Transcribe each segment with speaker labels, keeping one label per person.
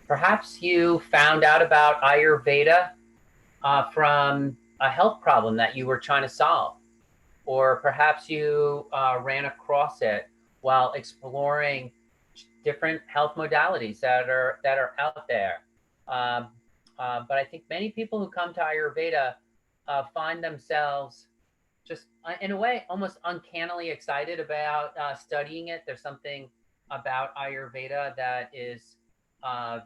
Speaker 1: Perhaps you found out about Ayurveda from a health problem that you were trying to solve, or perhaps you ran across it while exploring different health modalities that are out there. Um, but I think many people who come to Ayurveda find themselves just in a way almost uncannily excited about studying it. There's something about Ayurveda that is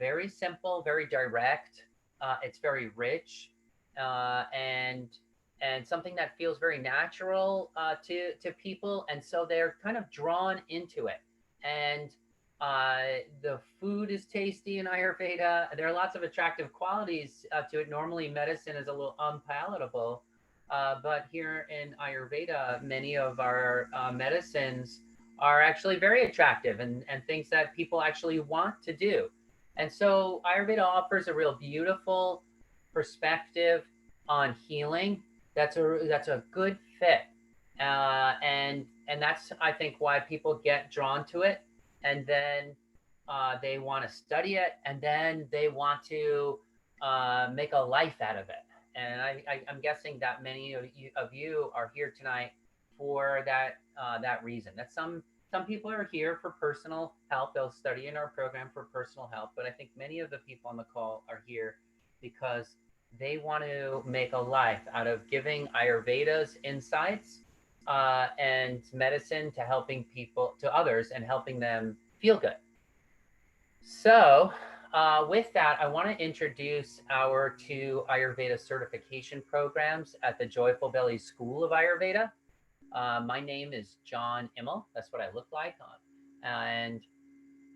Speaker 1: very simple, very direct. It's very rich, and something that feels very natural to people, and so they're kind of drawn into it. And the food is tasty in Ayurveda. There are lots of attractive qualities to it. Normally, medicine is a little unpalatable, but here in Ayurveda, many of our medicines are actually very attractive and things that people actually want to do. And so Ayurveda offers a real beautiful perspective on healing. That's a good fit, and that's I think why people get drawn to it, and then they want to study it, and then they want to make a life out of it. And I'm guessing that many of you are here tonight for that reason. That some people are here for personal health. They'll study in our program for personal health, but I think many of the people on the call are here because they want to make a life out of giving Ayurveda's insights and medicine to helping people to others and helping them feel good. So, with that, I want to introduce our two Ayurveda certification programs at the Joyful Belly School of Ayurveda. My name is John Immel. That's what I look like. And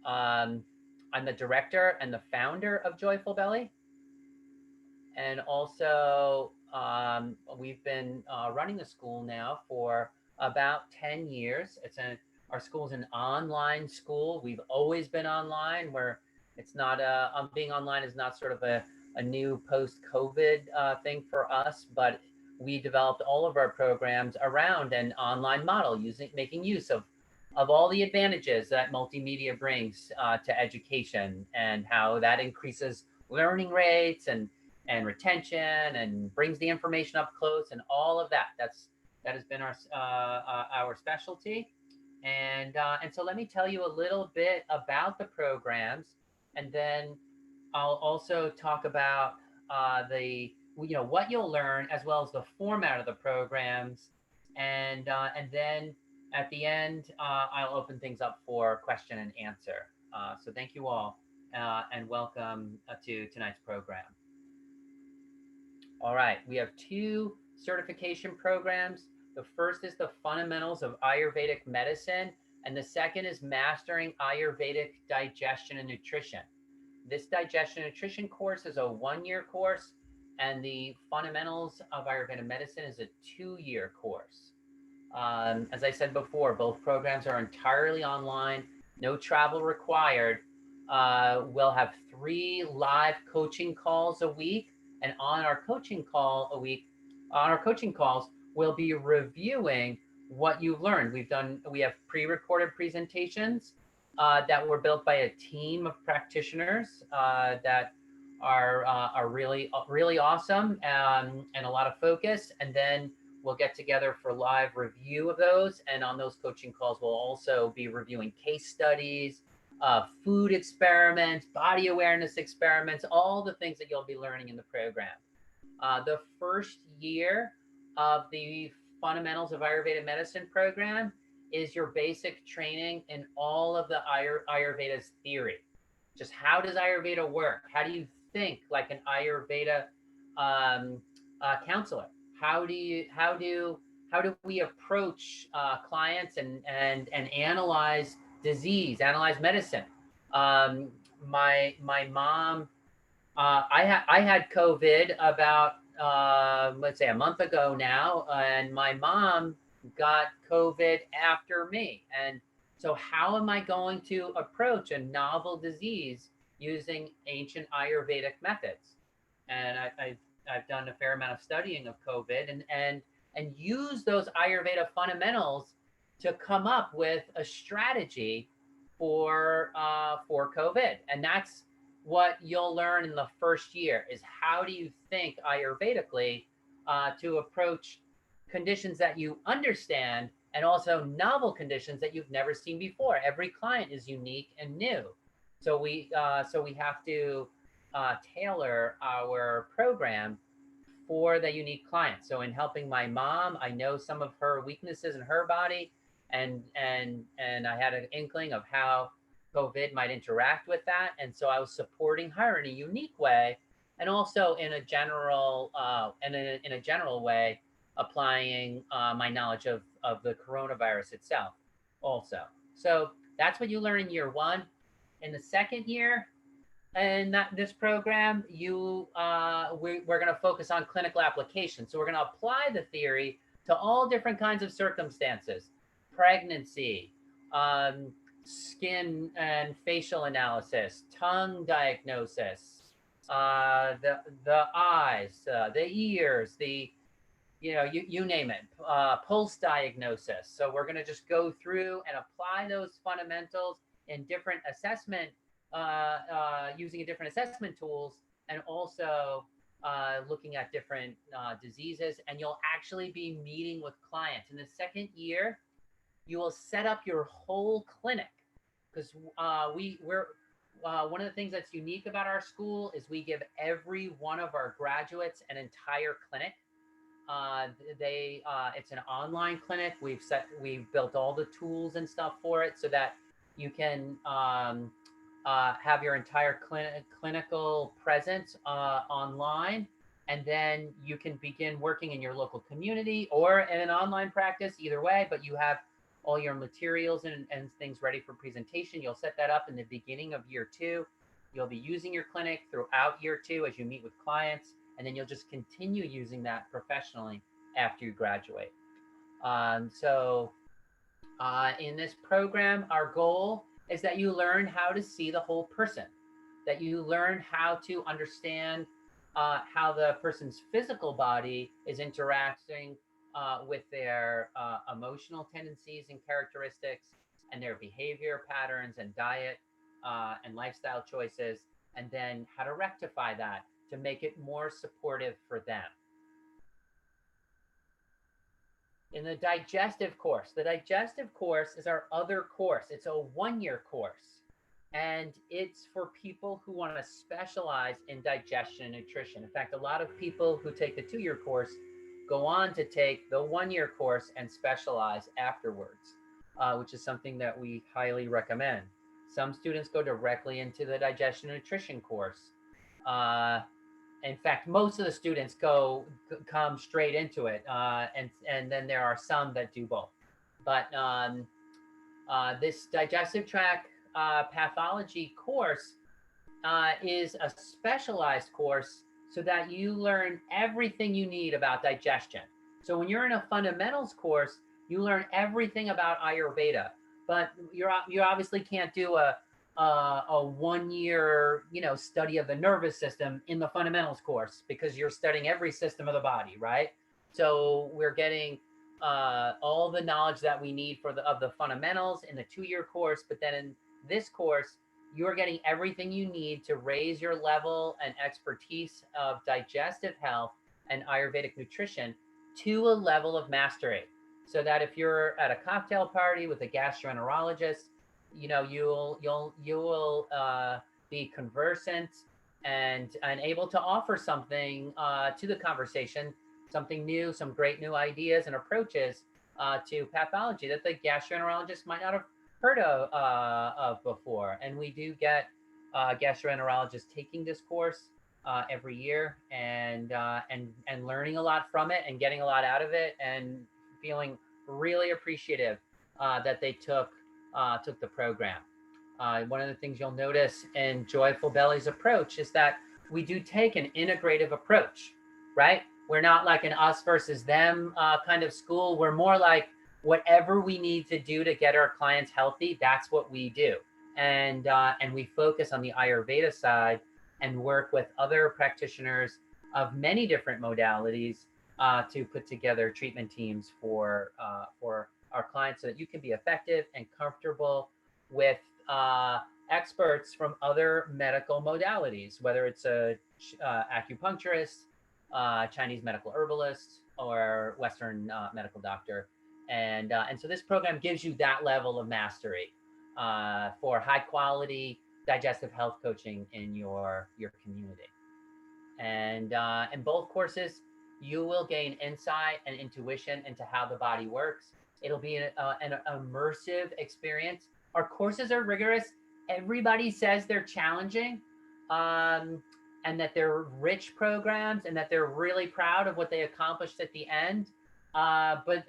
Speaker 1: I'm the director and the founder of Joyful Belly. And also, we've been running the school now for about 10 years. Our school is an online school. We've always been online, where it's not being online is not sort of a new post-COVID thing for us, but we developed all of our programs around an online model, making use of all the advantages that multimedia brings to education, and how that increases learning rates and retention and brings the information up close and all of that. That has been our specialty. And so let me tell you a little bit about the programs, and then I'll also talk about the what you'll learn, as well as the format of the programs, and then at the end I'll open things up for question and answer. So thank you all, and welcome to tonight's program. All right, we have two certification programs. The first is the Fundamentals of Ayurvedic Medicine, and the second is Mastering Ayurvedic Digestion and Nutrition. This digestion and nutrition course is a 1 year course, and the Fundamentals of Ayurvedic Medicine is a 2 year course. As I said before, both programs are entirely online, no travel required. We'll have 3 live coaching calls a week, and on our coaching calls, we'll be reviewing what you've learned. We have pre-recorded presentations that were built by a team of practitioners that are really awesome, and a lot of focus. And then we'll get together for live review of those. And on those coaching calls, we'll also be reviewing case studies, food experiments, body awareness experiments, all the things that you'll be learning in the program. The first year of the Fundamentals of Ayurveda Medicine program is your basic training in all of the Ayurveda's theory. Just how does Ayurveda work? How do you think like an Ayurveda counselor? How do we approach clients and analyze disease, analyze medicine? My mom, I had COVID about let's say a month ago now, and my mom got COVID after me. And so, how am I going to approach a novel disease using ancient Ayurvedic methods? And I've done a fair amount of studying of COVID, and use those Ayurveda fundamentals to come up with a strategy for COVID, and that's what you'll learn in the first year is how do you think Ayurvedically to approach conditions that you understand and also novel conditions that you've never seen before. Every client is unique and new, so we have to tailor our program for the unique client. So in helping my mom, I know some of her weaknesses in her body, and I had an inkling of how COVID might interact with that, and so I was supporting her in a unique way, and also in a general in a general way, applying my knowledge of the coronavirus itself, also. So that's what you learn in year one. In the second year, in this program, we're going to focus on clinical application. So we're going to apply the theory to all different kinds of circumstances: pregnancy, skin and facial analysis, tongue diagnosis, the eyes, the ears, the you name it, pulse diagnosis. So we're going to just go through and apply those fundamentals in different assessment, using different assessment tools, and also looking at different diseases. And you'll actually be meeting with clients in the second year. You will set up your whole clinic, because we're one of the things that's unique about our school is we give every one of our graduates an entire clinic. It's an online clinic. We've built all the tools and stuff for it so that you can have your entire clinical presence online, and then you can begin working in your local community or in an online practice, either way. But you have all your materials and things ready for presentation. You'll set that up in the beginning of year two. You'll be using your clinic throughout year two as you meet with clients, and then you'll just continue using that professionally after you graduate. In this program, our goal is that you learn how to see the whole person, that you learn how to understand how the person's physical body is interacting with their emotional tendencies and characteristics, and their behavior patterns and diet and lifestyle choices, and then how to rectify that to make it more supportive for them. In the digestive course is our other course. It's a 1-year course, and it's for people who want to specialize in digestion and nutrition. In fact, a lot of people who take the 2-year course go on to take the 1-year course and specialize afterwards, which is something that we highly recommend. Some students go directly into the digestion and nutrition course. In fact, most of the students come straight into it, and then there are some that do both. But this digestive tract pathology course is a specialized course so that you learn everything you need about digestion. So when you're in a fundamentals course, you learn everything about Ayurveda, but you obviously can't do a 1-year study of the nervous system in the fundamentals course, because you're studying every system of the body, right? So we're getting all the knowledge that we need of the fundamentals in the 2-year course, but then in this course you're getting everything you need to raise your level and expertise of digestive health and Ayurvedic nutrition to a level of mastery, so that if you're at a cocktail party with a gastroenterologist, you'll be conversant and able to offer something to the conversation, something new, some great new ideas and approaches to pathology that the gastroenterologist might not have heard of before. And we do get gastroenterologists taking this course every year, and learning a lot from it and getting a lot out of it, and feeling really appreciative that they took the program. One of the things you'll notice in Joyful Belly's approach is that we do take an integrative approach, right? We're not like an us versus them kind of school. We're more like, whatever we need to do to get our clients healthy, that's what we do. And we focus on the Ayurveda side and work with other practitioners of many different modalities to put together treatment teams for our clients, so that you can be effective and comfortable with experts from other medical modalities, whether it's a acupuncturist, Chinese medical herbalist, or Western medical doctor. And so this program gives you that level of mastery for high quality digestive health coaching in your community. And in both courses, you will gain insight and intuition into how the body works. It'll be an immersive experience. Our courses are rigorous. Everybody says they're challenging, and that they're rich programs, and that they're really proud of what they accomplished at the end. But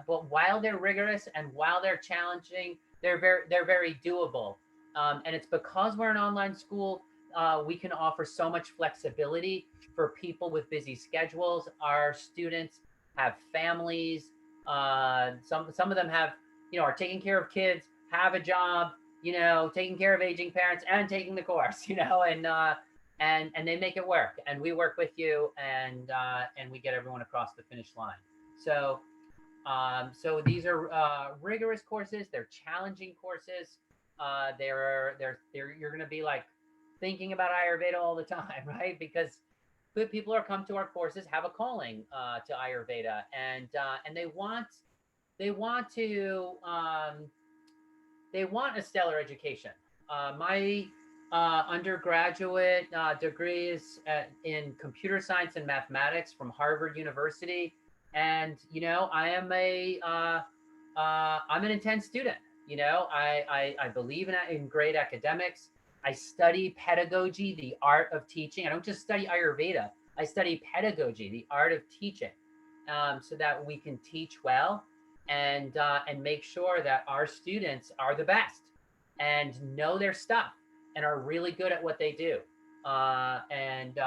Speaker 1: while they're rigorous and while they're challenging, they're very doable. And it's because we're an online school, we can offer so much flexibility for people with busy schedules. Our students have families. Some of them have, are taking care of kids, have a job, taking care of aging parents, and taking the course, and they make it work. And we work with you, and we get everyone across the finish line. So these are rigorous courses. They're challenging courses. You're going to be like thinking about Ayurveda all the time, right? Because people who come to our courses have a calling to Ayurveda, and they want a stellar education. My undergraduate degree is in computer science and mathematics from Harvard University, and I'm an intense student. I believe in great academics. I study pedagogy, the art of teaching. I don't just study Ayurveda. I study pedagogy, the art of teaching, so that we can teach well and make sure that our students are the best and know their stuff and are really good at what they do. And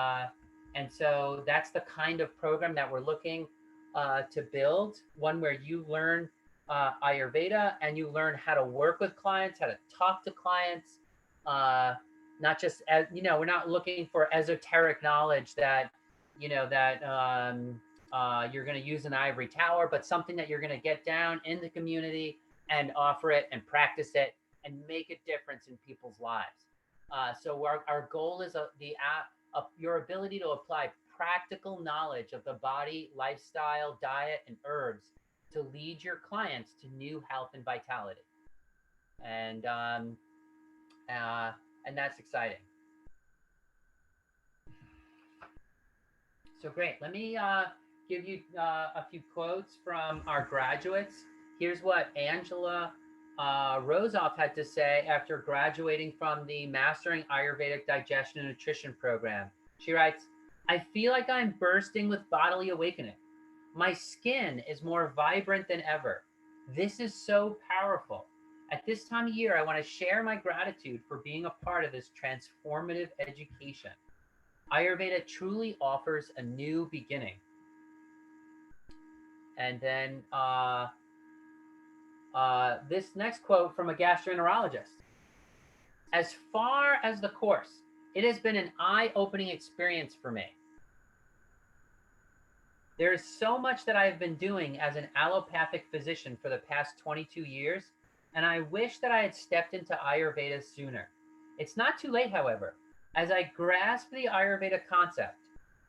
Speaker 1: so that's the kind of program that we're looking to build, one where you learn Ayurveda and you learn how to work with clients, how to talk to clients. Not just as we're not looking for esoteric knowledge that you're going to use an ivory tower, but something that you're going to get down in the community and offer it and practice it and make a difference in people's lives. So our goal is your ability to apply practical knowledge of the body, lifestyle, diet, and herbs to lead your clients to new health and vitality. And that's exciting. So great. Let me give you a few quotes from our graduates. Here's what Angela Rosoff had to say after graduating from the Mastering Ayurvedic Digestion and Nutrition program. She writes, "I feel like I'm bursting with bodily awakening. My skin is more vibrant than ever. This is so powerful. At this time of year, I want to share my gratitude for being a part of this transformative education. Ayurveda truly offers a new beginning." And then this next quote from a gastroenterologist. "As far as the course, it has been an eye-opening experience for me. There is so much that I have been doing as an allopathic physician for the past 22 years, and I wish that I had stepped into Ayurveda sooner. It's not too late, however. As I grasp the Ayurveda concept,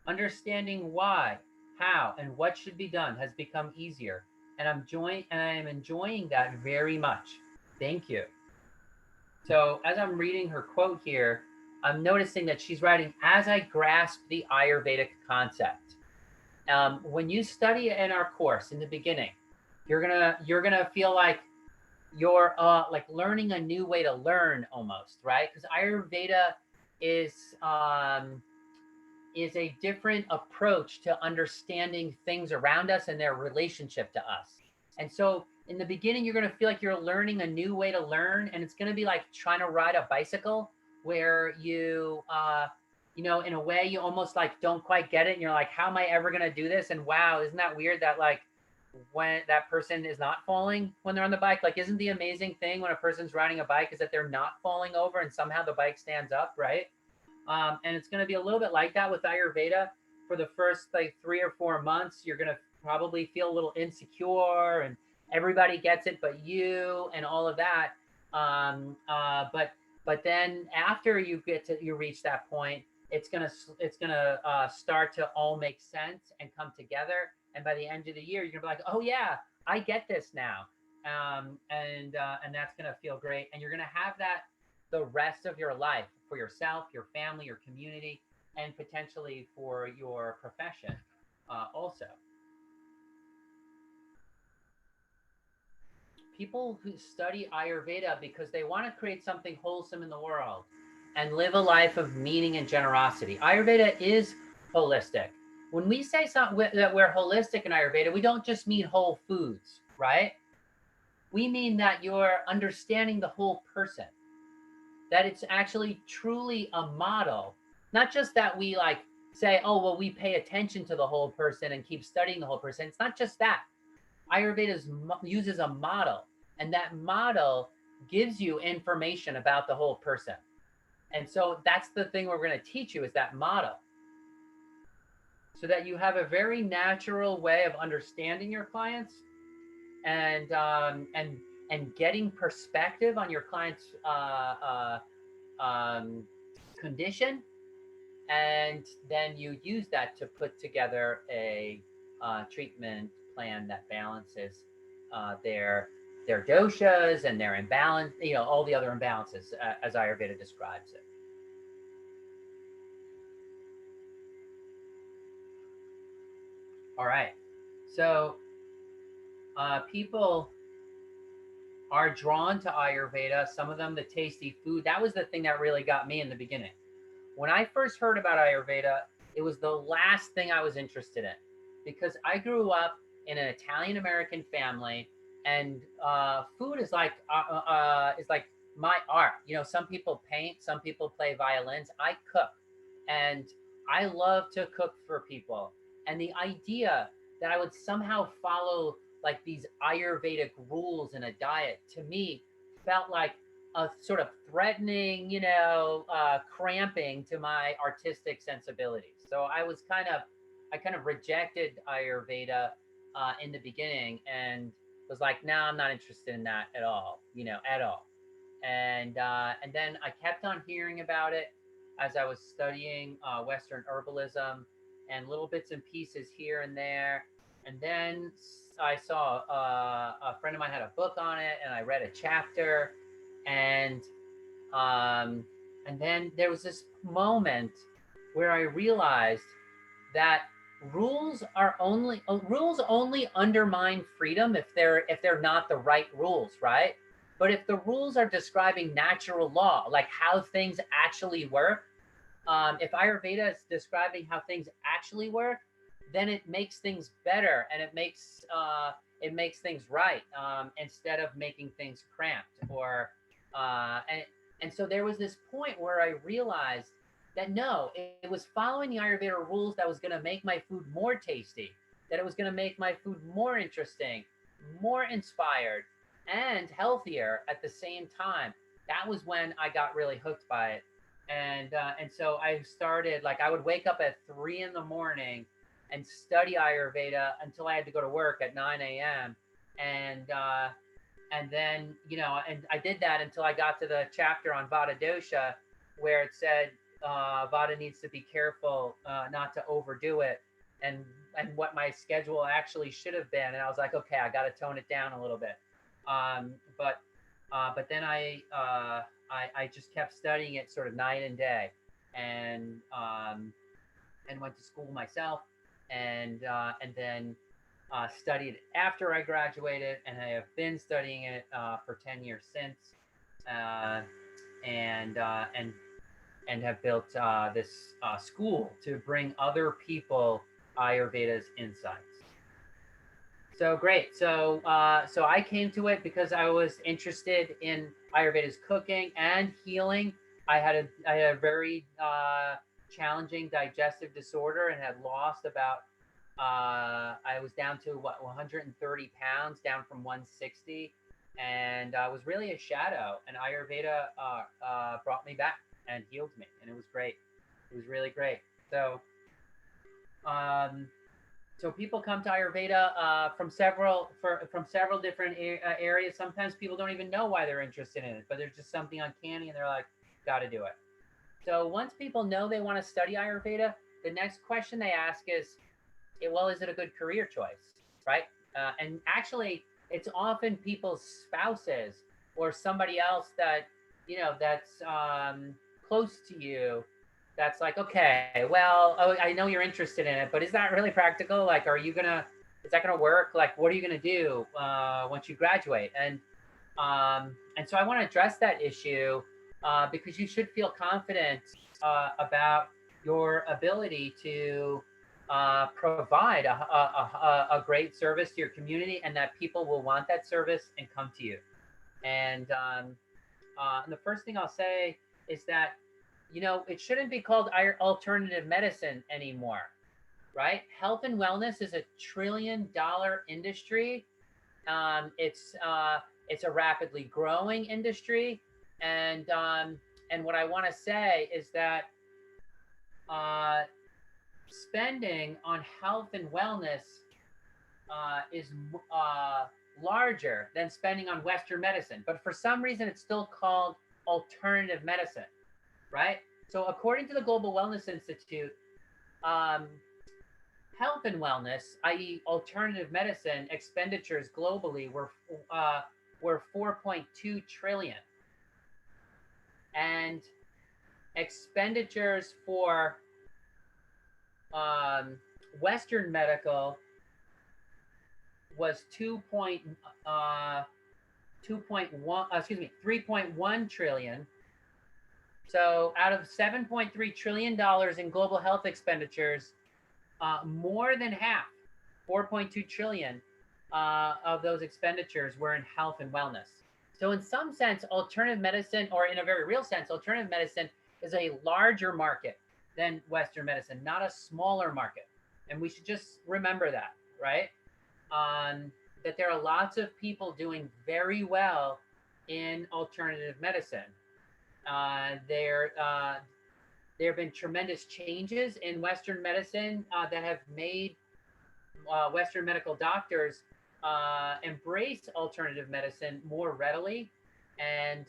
Speaker 1: understanding why, how, and what should be done has become easier, and I am enjoying that very much. Thank you." So as I'm reading her quote here, I'm noticing that she's writing, "As I grasp the Ayurvedic concept." When you study in our course in the beginning, you're gonna feel like you're like learning a new way to learn almost, right? Because Ayurveda is a different approach to understanding things around us and their relationship to us. And so in the beginning, you're going to feel like you're learning a new way to learn, and it's going to be like trying to ride a bicycle where you in a way you almost like don't quite get it, and you're like, how am I ever going to do this? And wow, isn't that weird that like when that person is not falling when they're on the bike? Like, isn't the amazing thing when a person's riding a bike is that they're not falling over and somehow the bike stands up, right? And it's going to be a little bit like that with Ayurveda. For the first like 3 or 4 months, you're going to probably feel a little insecure and everybody gets it but you and all of that. But then after you reach that point, it's gonna start to all make sense and come together. And by the end of the year, you're gonna be like, oh yeah, I get this now. And that's gonna feel great. And you're gonna have that the rest of your life for yourself, your family, your community, and potentially for your profession also. People who study Ayurveda because they want to create something wholesome in the world and live a life of meaning and generosity. Ayurveda is holistic. When we say something that we're holistic in Ayurveda, we don't just mean whole foods, right? We mean that you're understanding the whole person, that it's actually truly a model, not just that we like say, oh, well, we pay attention to the whole person and keep studying the whole person. It's not just that. Ayurveda uses a model, and that model gives you information about the whole person. And so that's the thing we're going to teach you is that model, so that you have a very natural way of understanding your clients and getting perspective on your client's um, condition, and then you use that to put together a treatment plan that balances their doshas and their imbalance, all the other imbalances as Ayurveda describes it. All right, so people are drawn to Ayurveda. Some of them the tasty food. That was the thing that really got me in the beginning. When I first heard about Ayurveda, it was the last thing I was interested in because I grew up in an Italian American family, and food is like my art. Some people paint, some people play violins. I cook, and I love to cook for people. And the idea that I would somehow follow like these Ayurvedic rules in a diet to me felt like a sort of threatening, cramping to my artistic sensibilities. So I kind of rejected Ayurveda in the beginning and was like, no, I'm not interested in that at all, at all. And then I kept on hearing about it as I was studying Western herbalism and little bits and pieces here and there. And then I saw a friend of mine had a book on it, and I read a chapter, and um, and then there was this moment where I realized that rules only undermine freedom if they're not the right rules, right? But if the rules are describing natural law, like how things actually work, if Ayurveda is describing how things actually work, then it makes things better, and it makes things right, instead of making things cramped or uh, and and so there was this point where I realized that no, it was following the Ayurveda rules that was going to make my food more tasty, that it was going to make my food more interesting, more inspired, and healthier at the same time. That was when I got really hooked by it. And so I started, like, I would wake up at 3 in the morning and study Ayurveda until I had to go to work at 9 a.m. And then, and I did that until I got to the chapter on Vata dosha, where it said Vata needs to be careful not to overdo it, and what my schedule actually should have been. And I was like, okay, I got to tone it down a little bit. But then I just kept studying it sort of night and day, and went to school myself, and then studied after I graduated, and I have been studying it for 10 years since, uh, and uh, and and have built this school to bring other people Ayurveda's insights. So great. So I came to it because I was interested in Ayurveda's cooking and healing. I had a very challenging digestive disorder and had lost about I was down to 130 pounds, down from 160, and I was really a shadow. And Ayurveda brought me back and healed me, and it was great. It was really great. So um, So people come to Ayurveda from several different areas. Sometimes people don't even know why they're interested in it, but there's just something uncanny, and they're like, "Got to do it." So once people know they want to study Ayurveda, the next question they ask is, well, is it a good career choice, right? And actually, it's often people's spouses or somebody else that that's close to you. That's like, okay, well, oh, I know you're interested in it, but is that really practical? Like, is that gonna work? Like, what are you gonna do once you graduate? And so I want to address that issue because you should feel confident about your ability to provide a great service to your community, and that people will want that service and come to you. And the first thing I'll say is that, it shouldn't be called alternative medicine anymore, right? Health and wellness is $1 trillion industry. It's a rapidly growing industry, and what I want to say is that uh, spending on health and wellness is larger than spending on Western medicine, but for some reason it's still called alternative medicine, right? So according to the Global Wellness Institute, um, health and wellness, i.e., alternative medicine expenditures globally were 4.2 trillion, and expenditures for Western medical was 3.1 trillion. So out of $7.3 trillion in global health expenditures, more than half, 4.2 trillion of those expenditures were in health and wellness. So in some sense, alternative medicine, or in a very real sense, alternative medicine is a larger market than Western medicine, not a smaller market. And we should just remember that, right? That there are lots of people doing very well in alternative medicine. There have been tremendous changes in Western medicine that have made Western medical doctors embrace alternative medicine more readily, and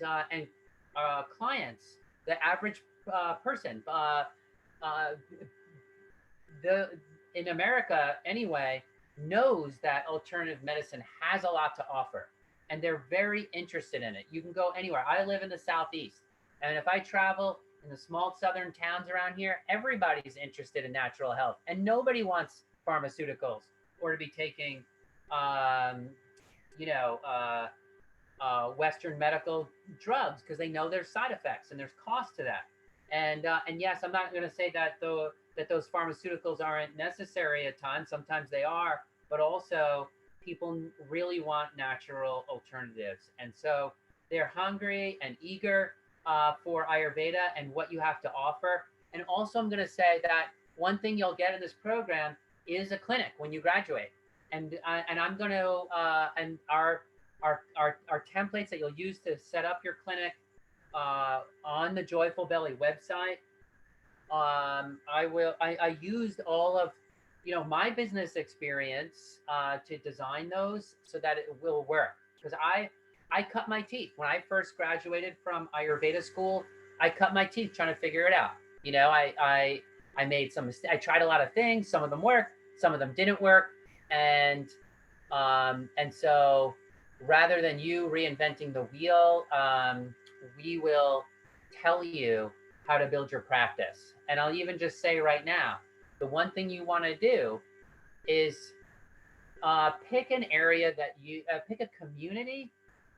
Speaker 1: clients, the average person, the in America anyway, knows that alternative medicine has a lot to offer, and they're very interested in it. You can go anywhere. I live in the Southeast, and if I travel in the small southern towns around here, everybody's interested in natural health, and nobody wants pharmaceuticals or to be taking, um, you know, Western medical drugs because they know there's side effects and there's cost to that. And yes, I'm not going to say that those pharmaceuticals aren't necessary at times. Sometimes they are, but also people really want natural alternatives, and so they're hungry and eager for Ayurveda and what you have to offer. And also, I'm going to say that one thing you'll get in this program is a clinic when you graduate, and I'm going to and our templates that you'll use to set up your clinic on the Joyful Belly website. I used all of my business experience to design those so that it will work, because I cut my teeth when I first graduated from Ayurveda school. I cut my teeth trying to figure it out. I made some mistakes. I tried a lot of things. Some of them worked, some of them didn't work, and so rather than you reinventing the wheel, we will tell you how to build your practice. And I'll even just say right now, the one thing you want to do is pick an area that pick a community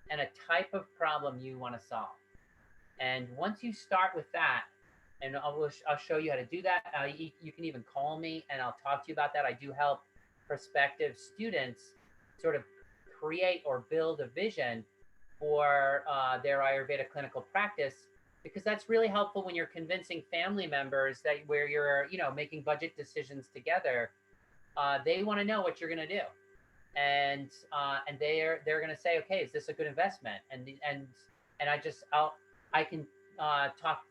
Speaker 1: and a type of problem you want to solve. And once you start with that, and I'll show you how to do that. You can even call me and I'll talk to you about that. I do help prospective students sort of create or build a vision for their Ayurveda clinical practice, because that's really helpful when you're convincing family members that where you're making budget decisions together. They want to know what you're going to do, and they're going to say, okay, is this a good investment? And I can talk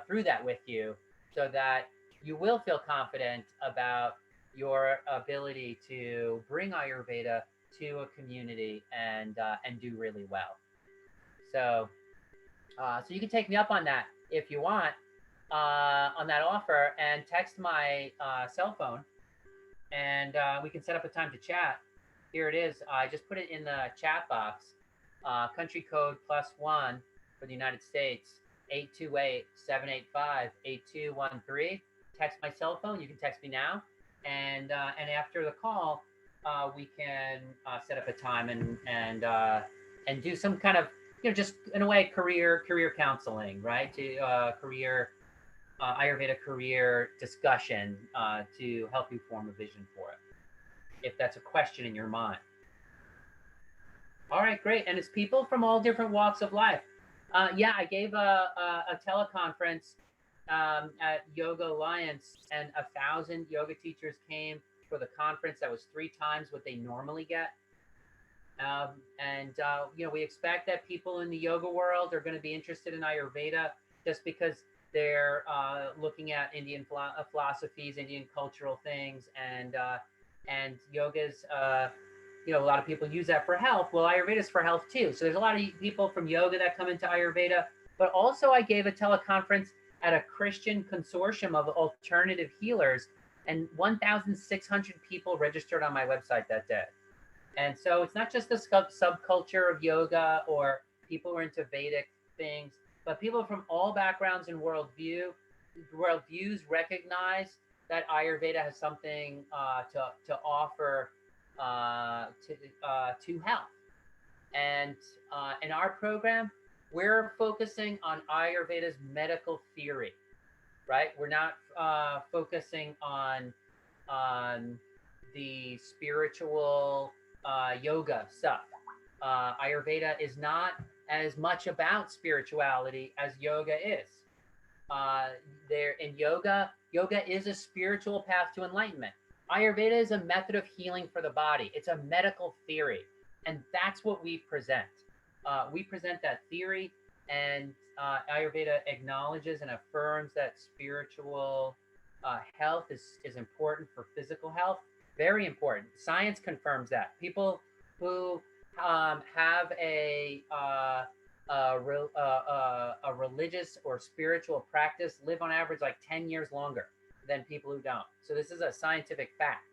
Speaker 1: through that with you so that you will feel confident about your ability to bring Ayurveda to a community and do really well. So so you can take me up on that if you want, on that offer, and text my cell phone, and we can set up a time to chat. Here it is. I just put it in the chat box. Country code +1 for the United States, 828-785-8213. Text my cell phone. You can text me now, and after the call, we can set up a time and do some kind of, just in a way, career counseling, right? To career Ayurveda career discussion to help you form a vision for it, if that's a question in your mind. All right, great. And it's people from all different walks of life. Yeah, I gave a teleconference at Yoga Alliance, and 1,000 yoga teachers came for the conference. That was 3 times what they normally get. We expect that people in the yoga world are going to be interested in Ayurveda just because they're looking at Indian philosophies, Indian cultural things, and yoga's. A lot of people use that for health. Well, Ayurveda is for health too. So there's a lot of people from yoga that come into Ayurveda. But also, I gave a teleconference at a Christian consortium of alternative healers, and 1,600 people registered on my website that day. And so it's not just the subculture of yoga or people who are into Vedic things, but people from all backgrounds and worldviews recognize that Ayurveda has something to offer to health. And in our program, we're focusing on Ayurveda's medical theory, right? We're not focusing on the spiritual yoga stuff. Ayurveda is not as much about spirituality as yoga is. There in yoga is a spiritual path to enlightenment. Ayurveda is a method of healing for the body. It's a medical theory, and that's what we present. We present that theory, and Ayurveda acknowledges and affirms that spiritual health is important for physical health. Very important. Science confirms that. People who have a religious or spiritual practice live on average like 10 years longer than people who don't. So this is a scientific fact.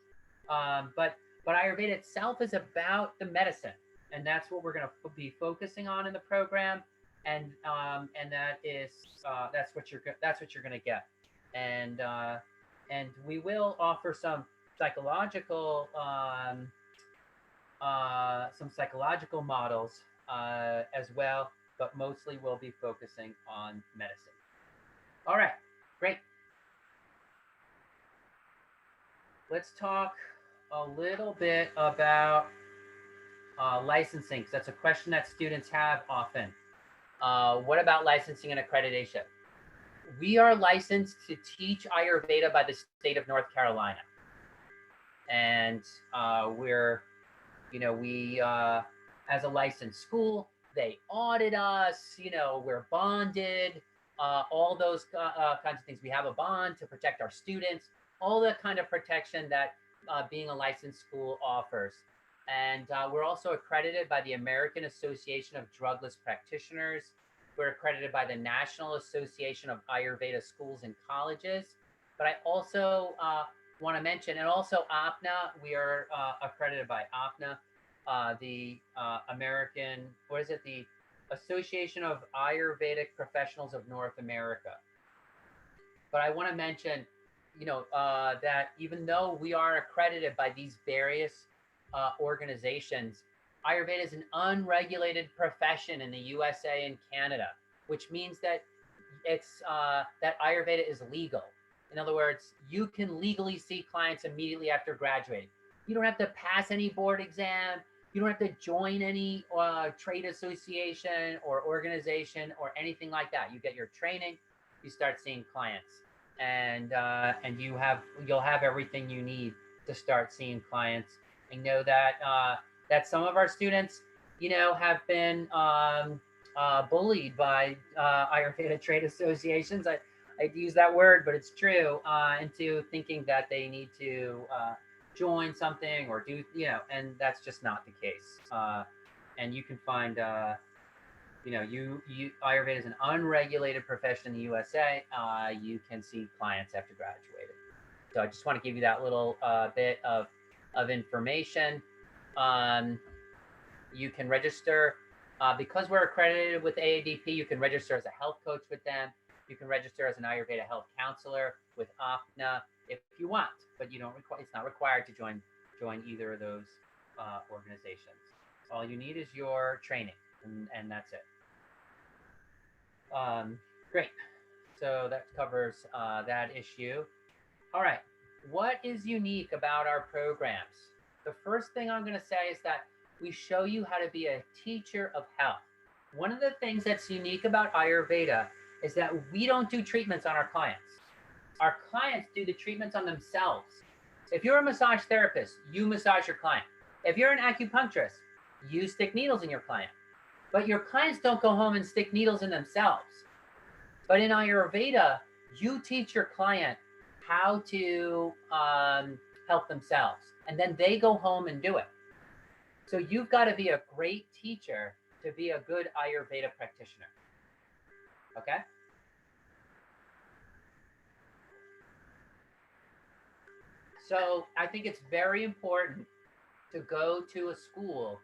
Speaker 1: But Ayurveda itself is about the medicine, and that's what we're going to be focusing on in the program. And that is that's what you're going to get. And we will offer some psychological models as well, but mostly we'll be focusing on medicine. All right, great. Let's talk a little bit about licensing, because that's a question that students have often. What about licensing and accreditation? We are licensed to teach Ayurveda by the state of North Carolina. And we as a licensed school, they audit us, we're bonded, all those kinds of things. We have a bond to protect our students, all the kind of protection that being a licensed school offers. And we're also accredited by the American Association of Drugless Practitioners. We're accredited by the National Association of Ayurveda Schools and Colleges. But I also want to mention, and also APNA, we are accredited by APNA, the American, the Association of Ayurvedic Professionals of North America. But I want to mention, that even though we are accredited by these various organizations, Ayurveda is an unregulated profession in the USA and Canada, which means that it's that Ayurveda is legal. In other words, you can legally see clients immediately after graduating. You don't have to pass any board exam. You don't have to join any trade association or organization or anything like that. You get your training, you start seeing clients, and you'll have everything you need to start seeing clients. I know that some of our students, have been bullied by Ayurveda trade associations. I use that word, but it's true, into thinking that they need to join something or do, and that's just not the case. And you can find, Ayurveda is an unregulated profession in the USA. You can see clients after graduated. So I just want to give you that little bit of information. Um, you can register because we're accredited with AADP. You can register as a health coach with them. You can register as an Ayurveda health counselor with APNA if you want, but you don't require. It's not required to join either of those organizations. All you need is your training, and that's it. Great. So that covers that issue. All right. What is unique about our programs? The first thing I'm going to say is that we show you how to be a teacher of health. One of the things that's unique about Ayurveda is that we don't do treatments on our clients. Our clients do the treatments on themselves. If you're a massage therapist, you massage your client. If you're an acupuncturist, you stick needles in your client. But your clients don't go home and stick needles in themselves. But in Ayurveda, you teach your client how to help themselves, and then they go home and do it. So you've got to be a great teacher to be a good Ayurveda practitioner. Okay? So I think it's very important to go to a school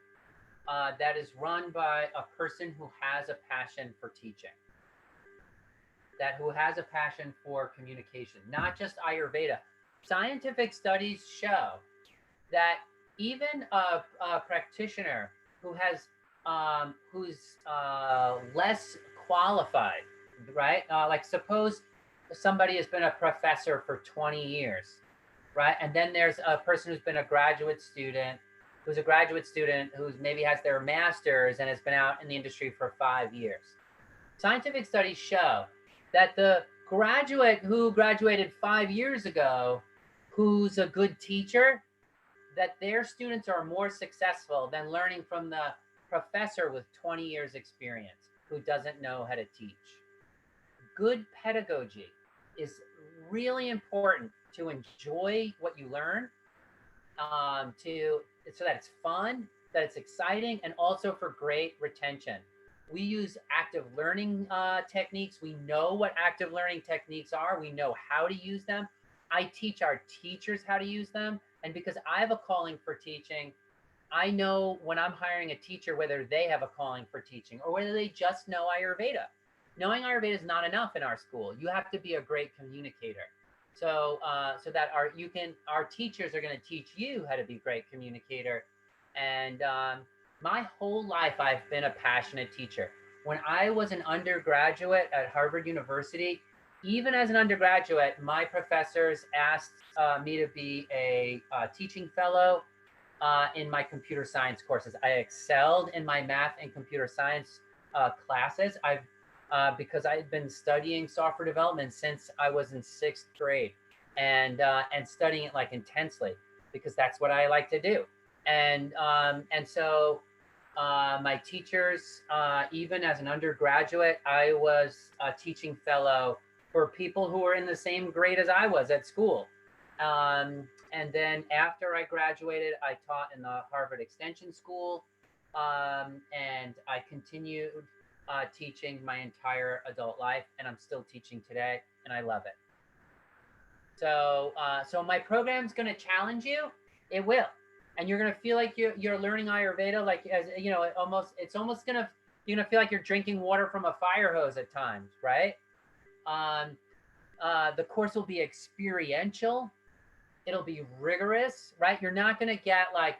Speaker 1: that is run by a person who has a passion for teaching, who has a passion for communication, not just Ayurveda. Scientific studies show that even a practitioner who's less qualified, right? Like suppose somebody has been a professor for 20 years, right? And then there's a person who's been a graduate student, who's maybe has their master's and has been out in the industry for 5 years. Scientific studies show that the graduate who graduated 5 years ago, who's a good teacher, that their students are more successful than learning from the professor with 20 years experience who doesn't know how to teach. Good pedagogy is really important to enjoy what you learn, so that it's fun, that it's exciting, and also for great retention. We use active learning techniques. We know what active learning techniques are. We know how to use them. I teach our teachers how to use them. And because I have a calling for teaching, I know when I'm hiring a teacher whether they have a calling for teaching or whether they just know Ayurveda. Knowing Ayurveda is not enough in our school. You have to be a great communicator. So that our teachers are going to teach you how to be a great communicator. And my whole life, I've been a passionate teacher. When I was an undergraduate at Harvard University, even as an undergraduate, my professors asked me to be a teaching fellow in my computer science courses. I excelled in my math and computer science classes. Because I had been studying software development since I was in 6th grade, and studying it like intensely because that's what I like to do. And so my teachers, even as an undergraduate, I was a teaching fellow for people who were in the same grade as I was at school. And then after I graduated, I taught in the Harvard Extension School, and I continued teaching my entire adult life, and I'm still teaching today, and I love it. So my program's going to challenge you. It will, and you're going to feel like you're learning Ayurveda, like as you know, you're going to feel like you're drinking water from a fire hose at times, right? The course will be experiential. It'll be rigorous, right? You're not going to get like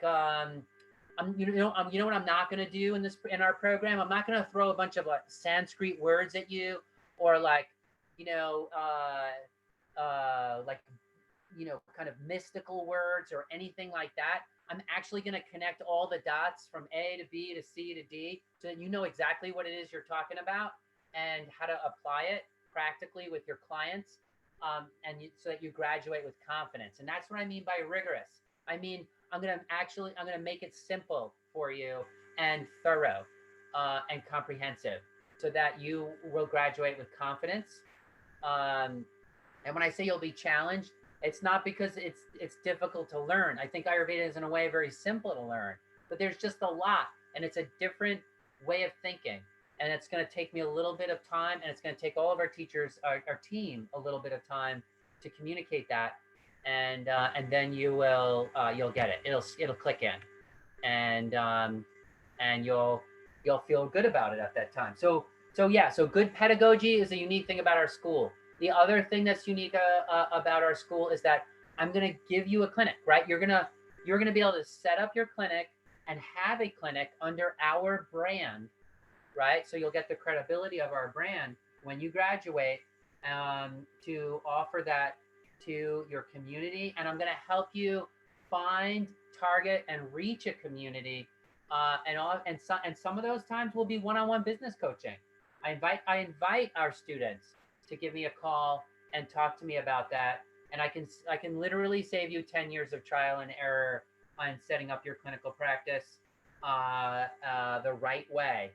Speaker 1: you know what I'm not going to do in our program? I'm not going to throw a bunch of like Sanskrit words at you, or like, kind of mystical words or anything like that. I'm actually going to connect all the dots from A to B to C to D so that you know exactly what it is you're talking about and how to apply it practically with your clients, so that you graduate with confidence. And that's what I mean by rigorous. I mean, I'm going to make it simple for you and thorough and comprehensive so that you will graduate with confidence And when I say you'll be challenged, it's not because it's difficult to learn. I think Ayurveda is in a way very simple to learn, but there's just a lot, and it's a different way of thinking. And it's going to take me a little bit of time, and it's going to take all of our teachers, our team, a little bit of time to communicate that, and then you'll get it. It'll click in, and you'll feel good about it at that time. So yeah, so good pedagogy is a unique thing about our school. The other thing that's unique about our school is that I'm going to give you a clinic, right? You're gonna be able to set up your clinic and have a clinic under our brand, right? So you'll get the credibility of our brand when you graduate, to offer that to your community. And I'm going to help you find, target, and reach a community. And some of those times will be one-on-one business coaching. I invite our students to give me a call and talk to me about that. And I can literally save you 10 years of trial and error on setting up your clinical practice the right way,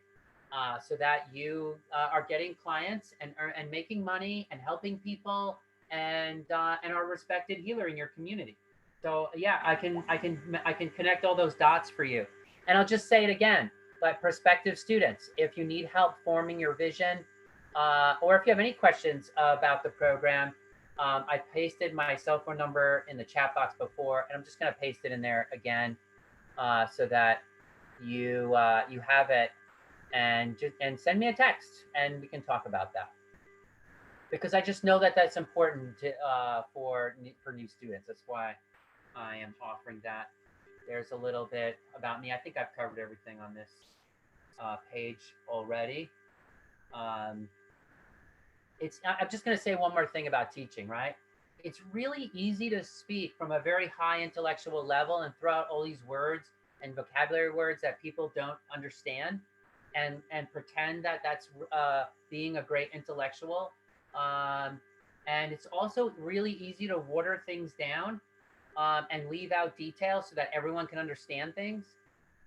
Speaker 1: so that you are getting clients and making money and helping people, and are a respected healer in your community. So yeah, I can connect all those dots for you. And I'll just say it again, but prospective students, if you need help forming your vision, or if you have any questions about the program, I pasted my cell phone number in the chat box before, and I'm just going to paste it in there again, so that you have it, and send me a text, and we can talk about that, because I just know that that's important for new students. That's why I am offering that. There's a little bit about me. I think I've covered everything on this page already. Um, I'm just going to say one more thing about teaching, right? It's really easy to speak from a very high intellectual level and throw out all these words and vocabulary words that people don't understand, and pretend that that's being a great intellectual. And it's also really easy to water things down, and leave out details so that everyone can understand things.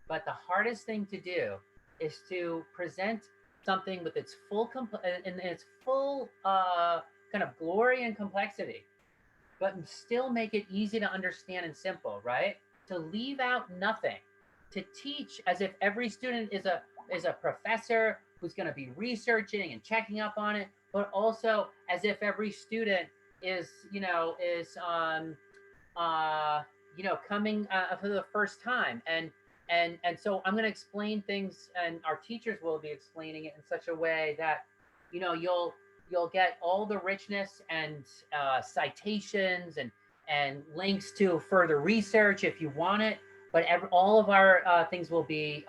Speaker 1: But the hardest thing to do is to present something with its in its full kind of glory and complexity, but still make it easy to understand and simple, right? To leave out nothing, to teach as if every student is a professor who's going to be researching and checking up on it, but also as if every student is coming for the first time. And so I'm going to explain things, and our teachers will be explaining it in such a way that you'll get all the richness and citations and links to further research if you want it. But all of our things will be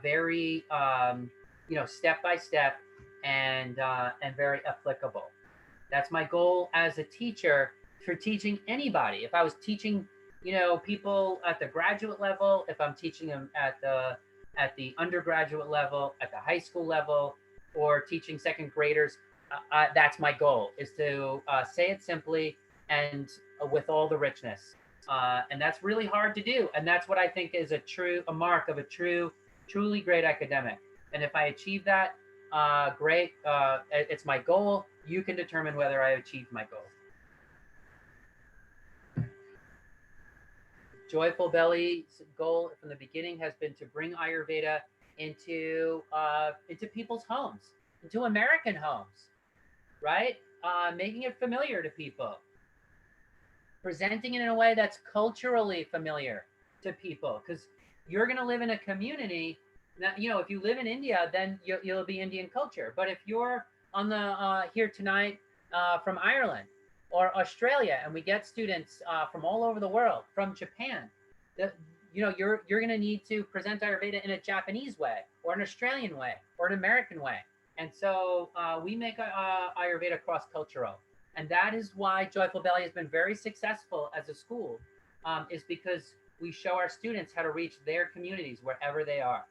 Speaker 1: very step by step, and very applicable. That's my goal as a teacher for teaching anybody. If I was teaching people at the graduate level, if I'm teaching them at the undergraduate level, at the high school level, or teaching second graders, that's my goal, is to say it simply and with all the richness. And that's really hard to do. And that's what I think is a mark of a truly great academic. And if I achieve that, great. It's my goal. You can determine whether I achieved my goal. Joyful Belly's goal from the beginning has been to bring Ayurveda into people's homes, into American homes, right? Making it familiar to people, presenting it in a way that's culturally familiar to people, because you're going to live in a community that, if you live in India, then you'll be Indian culture. But if you're on the here tonight from Ireland or Australia, and we get students from all over the world, from Japan, you're going to need to present Ayurveda in a Japanese way, or an Australian way, or an American way. And so we make Ayurveda cross-cultural. And that is why Joyful Belly has been very successful as a school, is because we show our students how to reach their communities wherever they are.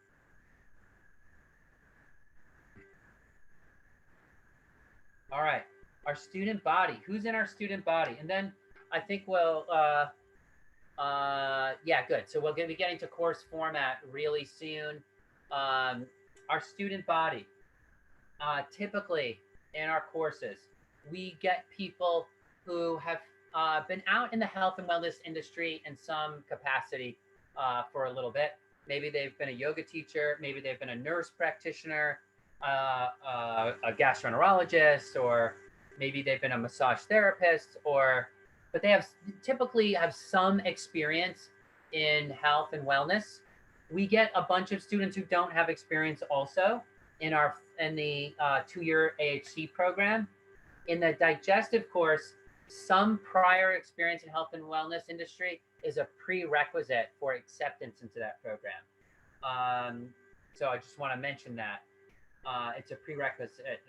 Speaker 1: All right, our student body. Who's in our student body? And then I think yeah, good. So we'll be getting to course format really soon. Our student body, typically in our courses, we get people who have been out in the health and wellness industry in some capacity for a little bit. Maybe they've been a yoga teacher, maybe they've been a nurse practitioner, a gastroenterologist, or maybe they've been a massage therapist, or but they have typically have some experience in health and wellness. We get a bunch of students who don't have experience also in the 2-year AHC program. In the digestive course, some prior experience in health and wellness industry is a prerequisite for acceptance into that program. So I just want to mention that it's a prerequisite.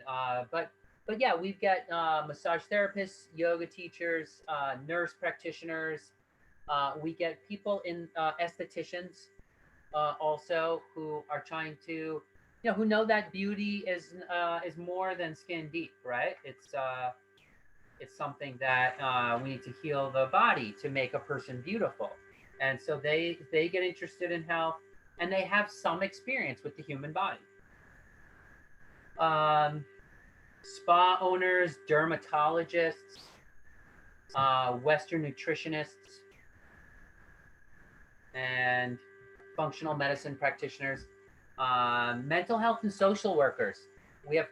Speaker 1: But yeah, we've got massage therapists, yoga teachers, nurse practitioners. We get people in estheticians also who are trying to, who know that beauty is more than skin deep, right? It's something that we need to heal the body to make a person beautiful, and so they get interested in health, and they have some experience with the human body. Spa owners, dermatologists, Western nutritionists, and functional medicine practitioners, mental health and social workers. We have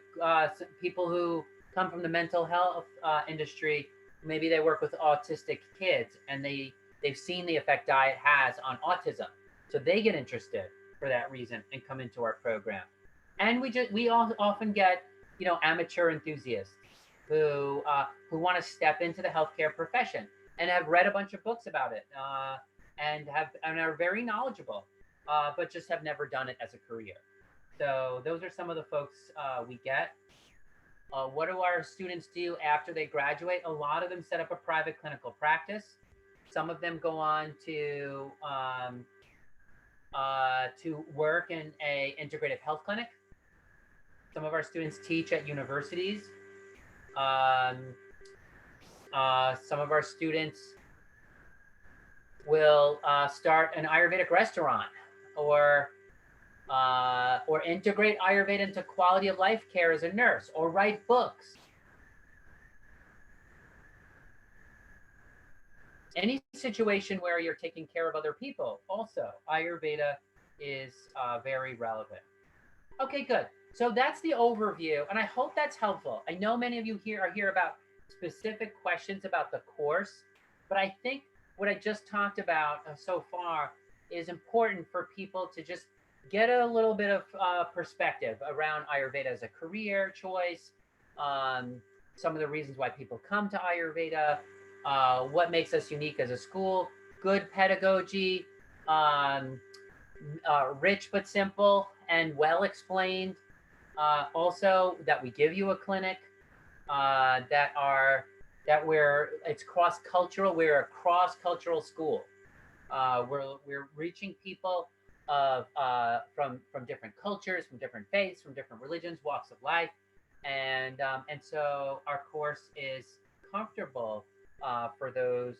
Speaker 1: people who come from the mental health industry. Maybe they work with autistic kids, and they've seen the effect diet has on autism, so they get interested for that reason and come into our program. And we often get amateur enthusiasts who want to step into the healthcare profession and have read a bunch of books about it and are very knowledgeable, but just have never done it as a career. So those are some of the folks we get. What do our students do after they graduate? A lot of them set up a private clinical practice. Some of them go on to work in a integrative health clinic. Some of our students teach at universities. Some of our students will start an Ayurvedic restaurant or integrate Ayurveda into quality of life care as a nurse, or write books. Any situation where you're taking care of other people, also Ayurveda is very relevant. Okay, good. So that's the overview, and I hope that's helpful. I know many of you here are here about specific questions about the course, but I think what I just talked about so far is important for people to just get a little bit of perspective around Ayurveda as a career choice, some of the reasons why people come to Ayurveda, what makes us unique as a school, good pedagogy, rich but simple and well explained. Also, that we give you a clinic, it's cross cultural. We're a cross cultural school. We're reaching people from different cultures, from different faiths, from different religions, walks of life, and so our course is comfortable for those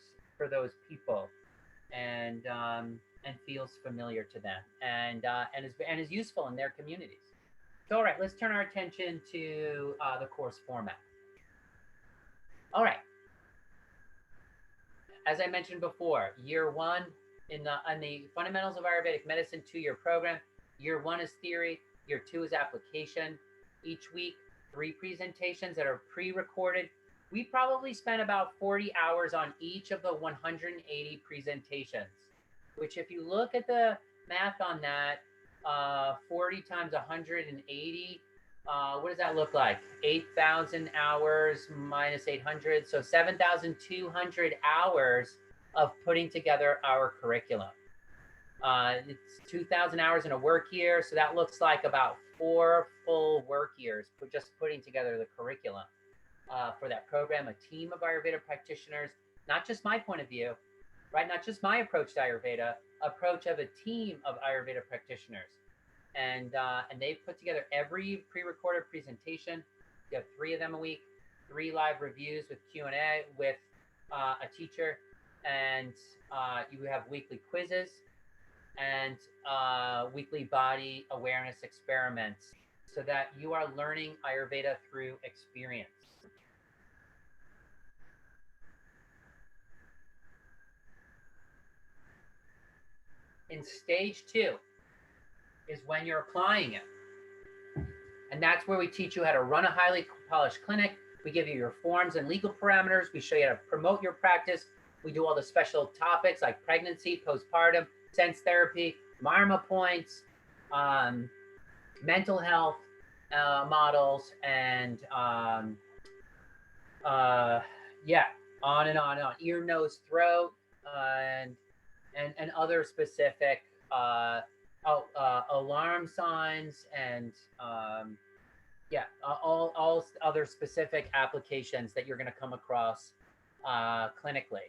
Speaker 1: people, and feels familiar to them, and is useful in their communities. So, all right, let's turn our attention to the course format. All right. As I mentioned before, year one in the fundamentals of Ayurvedic medicine 2-year program. Year one is theory. Year two is application. Each week, 3 presentations that are pre-recorded. We probably spent about 40 hours on each of the 180 presentations, which, if you look at the math on that, 40 times 180, what does that look like? 8,000 hours minus 800, so 7,200 hours of putting together our curriculum. It's 2,000 hours in a work year, so that looks like about 4 full work years for just putting together the curriculum for that program. A team of Ayurveda practitioners, not just my point of view, right? Not just my approach to Ayurveda, approach of a team of Ayurveda practitioners. And they've put together every pre-recorded presentation. You have 3 of them a week, 3 live reviews with Q&A with a teacher, and you have weekly quizzes and weekly body awareness experiments, so that you are learning Ayurveda through experience. in stage 2 is when you're applying it. And that's where we teach you how to run a highly polished clinic. We give you your forms and legal parameters. We show you how to promote your practice. We do all the special topics like pregnancy, postpartum, sense therapy, MARMA points, mental health models, and yeah, on and on and on. Ear, nose, throat, and other specific alarm signs, and yeah, all other specific applications that you're going to come across clinically.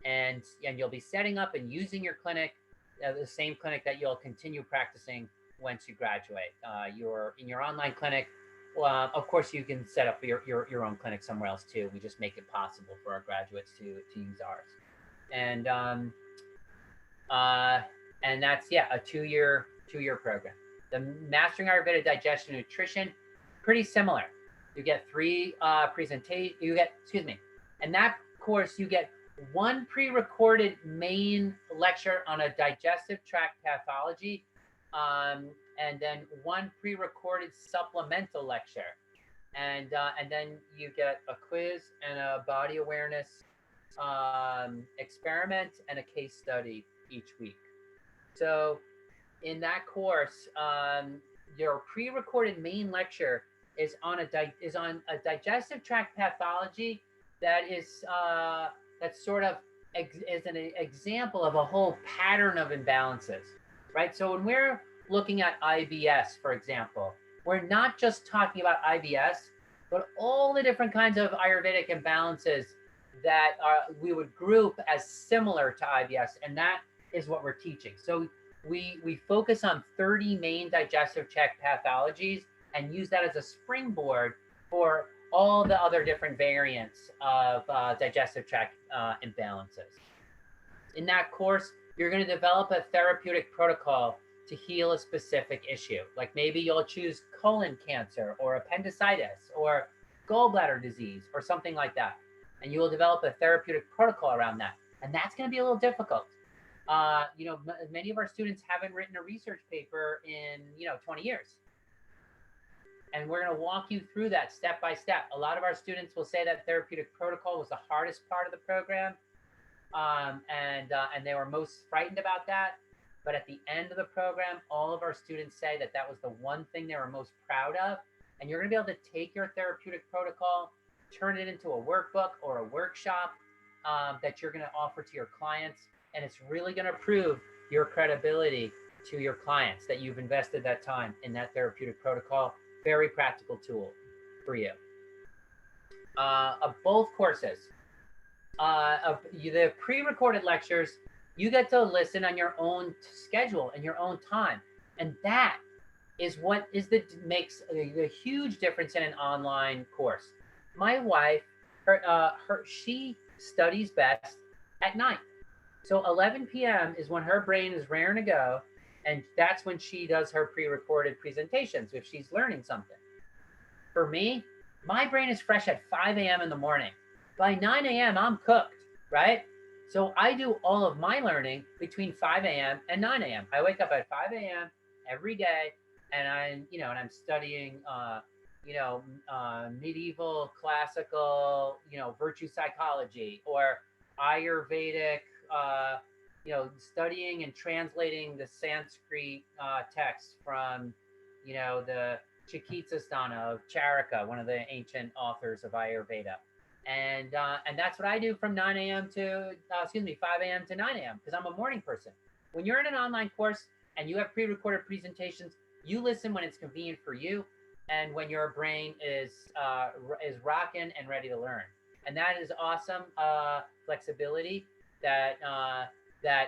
Speaker 1: And you'll be setting up and using your clinic, the same clinic that you'll continue practicing once you graduate. In your online clinic. Well, of course, you can set up your own clinic somewhere else too. We just make it possible for our graduates to use ours. And that's a two-year program. The Mastering Ayurveda Digestion and Nutrition, pretty similar. You get 3 presentations. In that course, you get 1 pre-recorded main lecture on a digestive tract pathology, and then 1 pre-recorded supplemental lecture, and then you get a quiz and a body awareness experiment and a case study each week. So in that course, your pre-recorded main lecture is on a digestive tract pathology that is sort of is an example of a whole pattern of imbalances, right? So when we're looking at IBS, for example, we're not just talking about IBS, but all the different kinds of Ayurvedic imbalances that we would group as similar to IBS, and that is what we're teaching. So we focus on 30 main digestive tract pathologies and use that as a springboard for all the other different variants of digestive tract imbalances. In that course, you're going to develop a therapeutic protocol to heal a specific issue. Like maybe you'll choose colon cancer or appendicitis or gallbladder disease or something like that. And you will develop a therapeutic protocol around that. And that's going to be a little difficult. Many of our students haven't written a research paper in 20 years. And we're going to walk you through that step by step. A lot of our students will say that therapeutic protocol was the hardest part of the program, and they were most frightened about that. But at the end of the program, all of our students say that that was the one thing they were most proud of. And you're going to be able to take your therapeutic protocol, turn it into a workbook or a workshop that you're going to offer to your clients. And it's really going to prove your credibility to your clients that you've invested that time in that therapeutic protocol. Very practical tool for you. Of both courses, the pre-recorded lectures, you get to listen on your own schedule and your own time. And that is what makes a huge difference in an online course. My wife, she studies best at night. So 11 p.m. is when her brain is raring to go. And that's when she does her pre-recorded presentations if she's learning something. For me, my brain is fresh at 5 a.m. in the morning. By 9 a.m., I'm cooked, right? So I do all of my learning between 5 a.m. and 9 a.m. I wake up at 5 a.m. every day, and I'm studying, medieval, classical, virtue psychology, or Ayurvedic, studying and translating the Sanskrit text from, the Chikitsastana of Charaka, one of the ancient authors of Ayurveda. And that's what I do from 5 a.m. to 9 a.m. because I'm a morning person. When you're in an online course and you have pre-recorded presentations, you listen when it's convenient for you and when your brain is rocking and ready to learn. And that is awesome flexibility that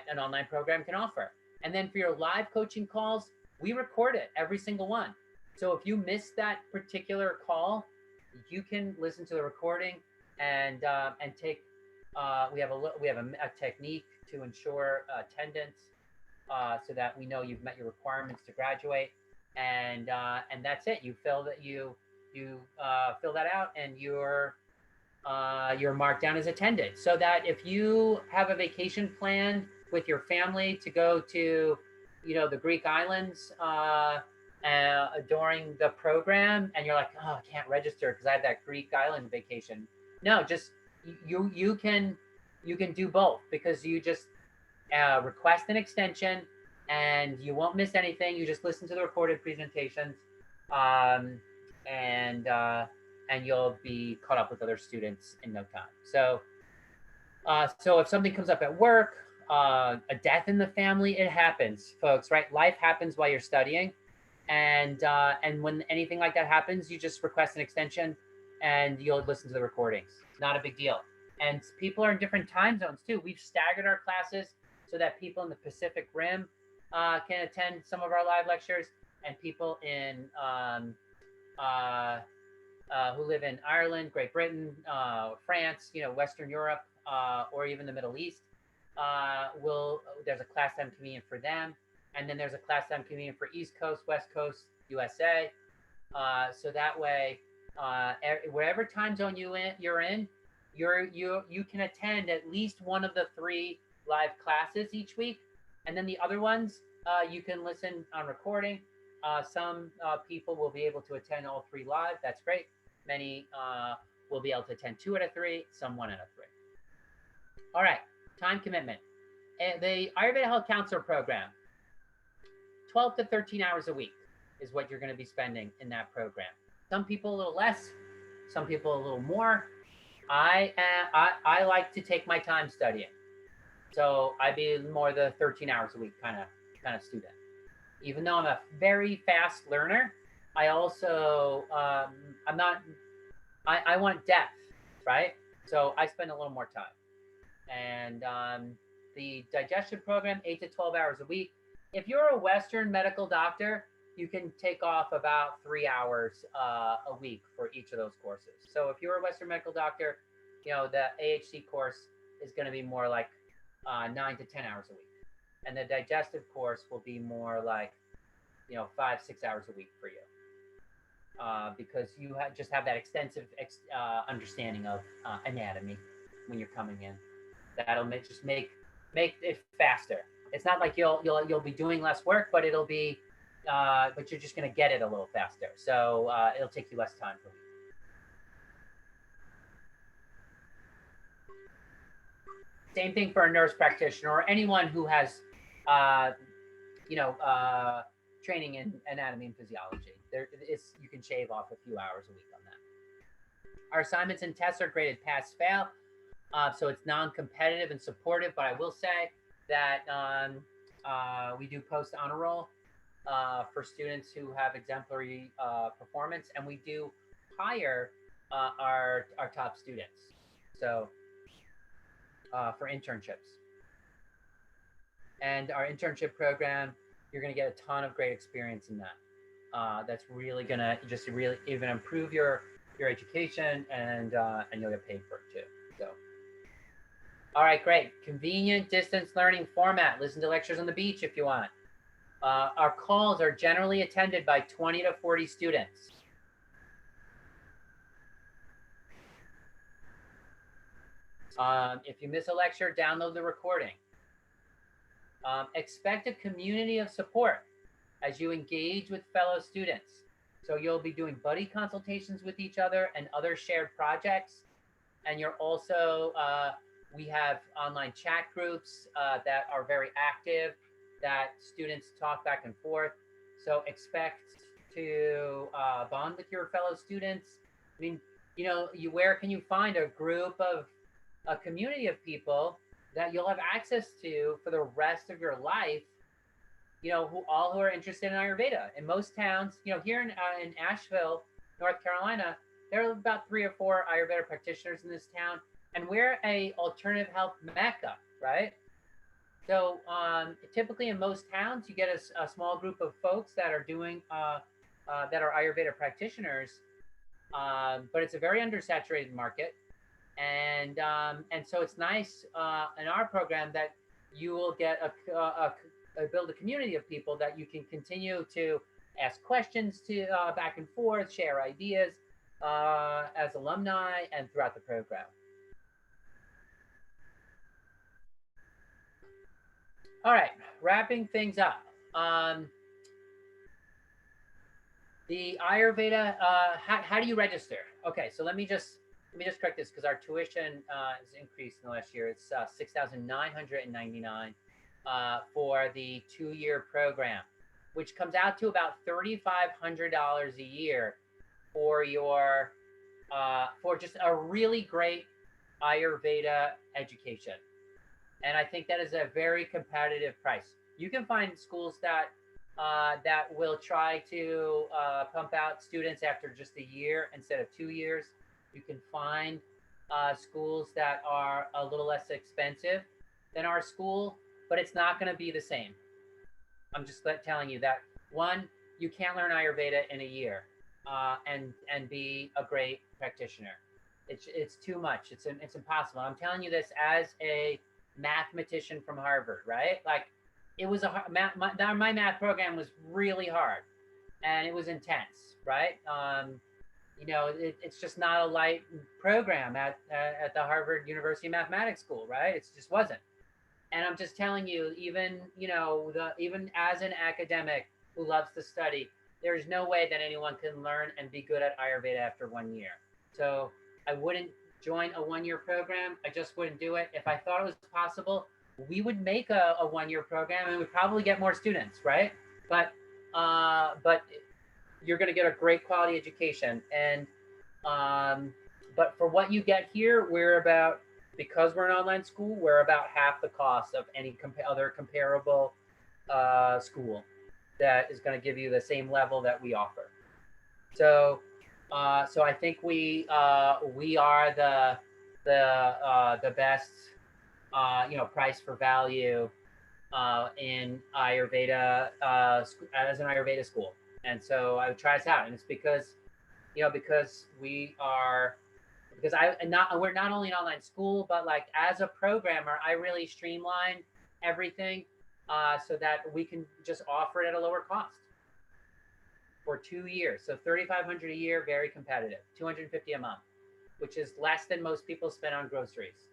Speaker 1: an online program can offer. And then for your live coaching calls, we record it, every single one. So if you miss that particular call, you can listen to the recording and take. We have a technique to ensure attendance, so that we know you've met your requirements to graduate, and that's it. You fill that out, and you're marked down as attended. So that if you have a vacation planned with your family to go to, the Greek islands during the program, and you're like, oh, I can't register because I have that Greek island vacation. No, just you can do both, because you just request an extension, and you won't miss anything. You just listen to the recorded presentations, um, and and you'll be caught up with other students in no time. So if something comes up at work, a death in the family, it happens, folks. Right? Life happens while you're studying, and when anything like that happens, you just request an extension, and you'll listen to the recordings. Not a big deal. And people are in different time zones too. We've staggered our classes so that people in the Pacific Rim can attend some of our live lectures, and people in who live in Ireland, Great Britain, France, Western Europe, or even the Middle East, there's a class time convenient for them, and then there's a class time convenient for East Coast, West Coast, USA. So that way, whatever time zone you're in, you can attend at least one of the 3 live classes each week, and then the other ones you can listen on recording. Some people will be able to attend all 3 live. That's great. Many will be able to attend 2 out of 3, some 1 out of 3. All right, time commitment. The Ayurveda Health Counselor Program, 12 to 13 hours a week is what you're going to be spending in that program. Some people a little less, some people a little more. I like to take my time studying, so I'd be more the 13 hours a week kind of student. Even though I'm a very fast learner, I also I want depth, right? So I spend a little more time. And the digestive program, 8 to 12 hours a week. If you're a Western medical doctor, you can take off about 3 hours a week for each of those courses. So if you're a Western medical doctor, the AHC course is going to be more like 9 to 10 hours a week. And the digestive course will be more like, 5-6 hours a week for you. Because you just have that extensive understanding of anatomy when you're coming in. That'll just make it faster. It's not like you'll be doing less work, but it'll be, but you're just going to get it a little faster. So it'll take you less time per week. Same thing for a nurse practitioner or anyone who has, training in anatomy and physiology. You can shave off a few hours a week on that. Our assignments and tests are graded pass, fail. So it's non-competitive and supportive, but I will say that we do post honor roll for students who have exemplary performance, and we do hire our top students. So for internships. And our internship program, you're going to get a ton of great experience in that. That's really going to just really even improve your education, and you'll get paid for it too. So, all right, great. Convenient distance learning format. Listen to lectures on the beach if you want. Our calls are generally attended by 20 to 40 students. If you miss a lecture, download the recording. Expect a community of support as you engage with fellow students. So you'll be doing buddy consultations with each other and other shared projects. And you're also, we have online chat groups that are very active, that students talk back and forth. So expect to bond with your fellow students. I mean, where can you find a community of people that you'll have access to for the rest of your life, who are interested in Ayurveda. In most towns, here in Asheville, North Carolina, there are about 3 or 4 Ayurveda practitioners in this town, and we're a alternative health mecca, right? So typically in most towns, you get a small group of folks that are doing, that are Ayurveda practitioners, but it's a very undersaturated market. And so it's nice in our program that you will get build a community of people that you can continue to ask questions to back and forth, share ideas as alumni and throughout the program. All right, wrapping things up. Um, the Ayurveda. How do you register? Okay, so let me just correct this because our tuition has increased in the last year. It's 6,999 for the 2-year program, which comes out to about $3,500 a year for your for just a really great Ayurveda education. And I think that is a very competitive price. You can find schools that will try to pump out students after just a year instead of 2 years. You can find schools that are a little less expensive than our school, but it's not going to be the same. I'm just telling you that one, you can't learn Ayurveda in a year and be a great practitioner. It's too much. It's impossible. I'm telling you this as a mathematician from Harvard, right? Like it was my math program was really hard and it was intense, right? It's just not a light program at the Harvard University Mathematics School, right? It just wasn't. And I'm just telling you, even as an academic who loves to study, there's no way that anyone can learn and be good at Ayurveda after 1 year. So I wouldn't join a 1 year program. I just wouldn't do it. If I thought it was possible, we would make a 1 year program and we'd probably get more students, right? But you're going to get a great quality education. And but for what you get here, because we're an online school, we're about half the cost of any other comparable school that is going to give you the same level that we offer. So I think we are the best price for value in Ayurveda as an Ayurveda school, and so I would try us out, and it's because we're not only an online school, but like as a programmer, I really streamline everything so that we can just offer it at a lower cost for 2 years. So 3,500 a year, very competitive. 250 a month, which is less than most people spend on groceries.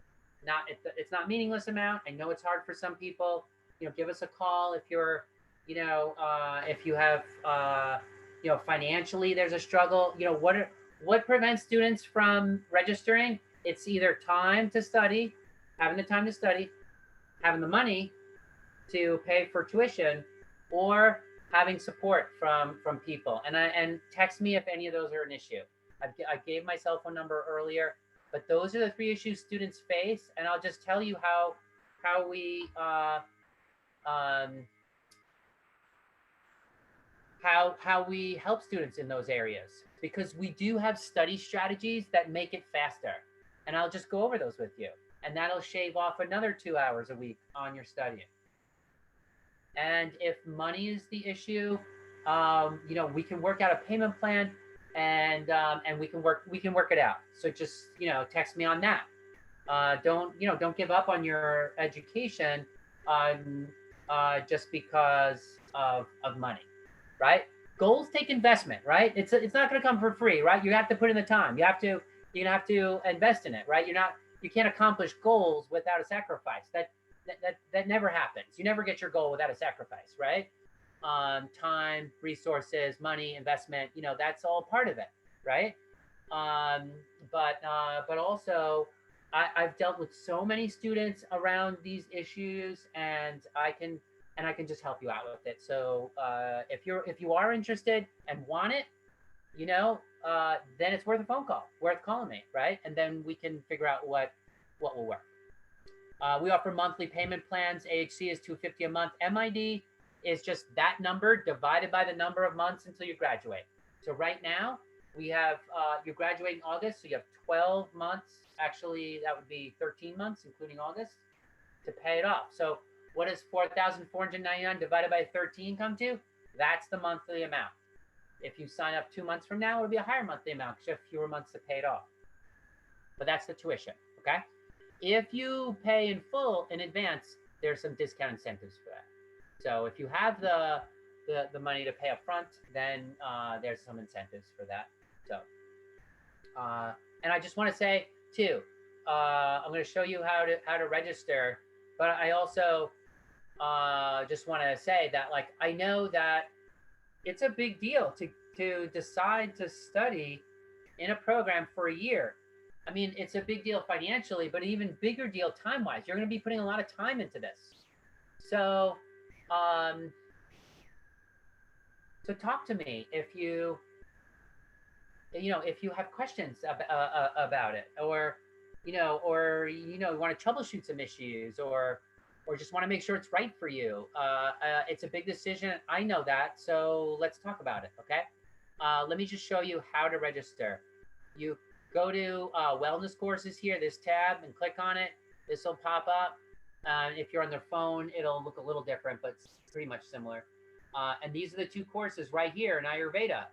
Speaker 1: It's not meaningless amount. I know it's hard for some people. Give us a call if you're, if you have, financially there's a struggle. What prevents students from registering? It's either time to study, having the time to study, having the money to pay for tuition, or having support from people. And text me if any of those are an issue. I gave my cell phone number earlier, but those are the 3 issues students face, and I'll just tell you how we how we help students in those areas, because we do have study strategies that make it faster, and I'll just go over those with you, and that'll shave off another 2 hours a week on your studying. And if money is the issue, we can work out a payment plan, and we can work it out. So just text me on that. Don't give up on your education just because of money, right? Goals take investment, right? It's not going to come for free, right? You have to put in the time. You're gonna have to invest in it, right? You can't accomplish goals without a sacrifice. That never happens. You never get your goal without a sacrifice, right? Time, resources, money, investment, that's all part of it, right? But also, I've dealt with so many students around these issues, and I can just help you out with it. So if you are interested and want it, then it's worth a phone call, worth calling me, right? And then we can figure out what will work. We offer monthly payment plans. AHC is $250 a month. MID is just that number divided by the number of months until you graduate. So right now, we have you graduate in August, so you have 12 months. Actually, that would be 13 months, including August, to pay it off. So what does 4,499 divided by 13 come to? That's the monthly amount. If you sign up 2 months from now, it'll be a higher monthly amount because you have fewer months to pay it off. But that's the tuition, okay? If you pay in full in advance, there's some discount incentives for that. So if you have the money to pay up front, then there's some incentives for that. So, and I just want to say too, I'm going to show you how to register, but I also just want to say that, like, I know that it's a big deal to decide to study in a program for a year. I mean, it's a big deal financially, but an even bigger deal time wise. You're going to be putting a lot of time into this. So, um, so talk to me if if you have questions about it, or you want to troubleshoot some issues, or just want to make sure it's right for you. It's a big decision. I know that. So let's talk about it. Okay. Let me just show you how to register. You go to wellness courses here, this tab, and click on it. This will pop up. If you're on their phone, it'll look a little different, but it's pretty much similar. And these are the two courses right here in Ayurveda.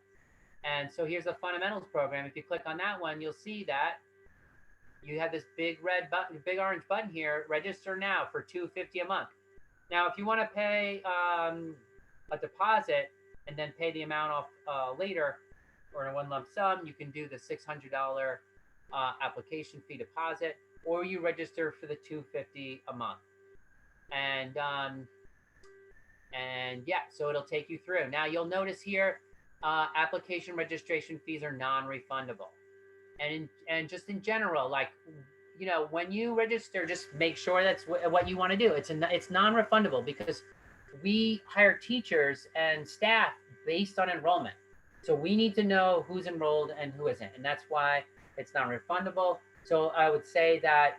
Speaker 1: And so here's the fundamentals program. If you click on that one, you'll see that you have this big red button, big orange button here. Register now for $250 a month. Now, if you want to pay a deposit and then pay the amount off later, or in a one lump sum, you can do the $600 application fee deposit, or you register for the $250 a month. And yeah, so it'll take you through. Now you'll notice here, application registration fees are non-refundable. And just in general, like, when you register, just make sure that's what you want to do. It's non-refundable because we hire teachers and staff based on enrollment. So we need to know who's enrolled and who isn't, and that's why it's non-refundable. So I would say that,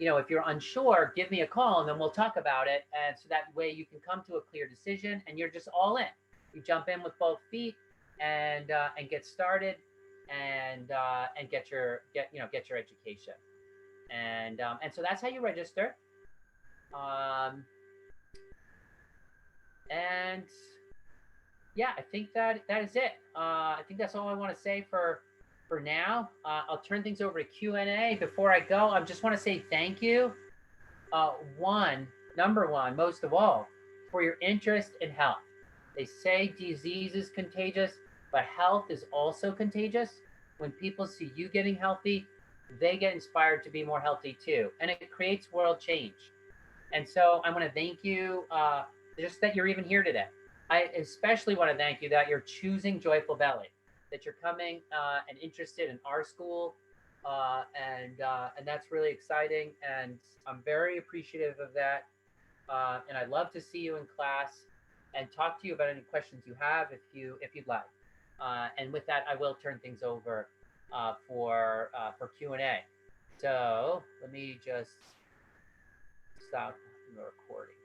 Speaker 1: if you're unsure, give me a call and then we'll talk about it. And so that way you can come to a clear decision and you're just all in. You jump in with both feet and get started and get your education. And so that's how you register. And yeah, I think that is it. I think that's all I want to say for now. I'll turn things over to Q&A. Before I go, I just want to say thank you. Number one, most of all, for your interest in health. They say disease is contagious, but health is also contagious. When people see you getting healthy, they get inspired to be more healthy too, and it creates world change. And so I want to thank you, just that you're even here today. I especially want to thank you that you're choosing Joyful Belly, that you're coming and interested in our school, and that's really exciting. And I'm very appreciative of that. And I'd love to see you in class and talk to you about any questions you have if you'd like. And with that, I will turn things over for Q&A. So let me just stop the recording.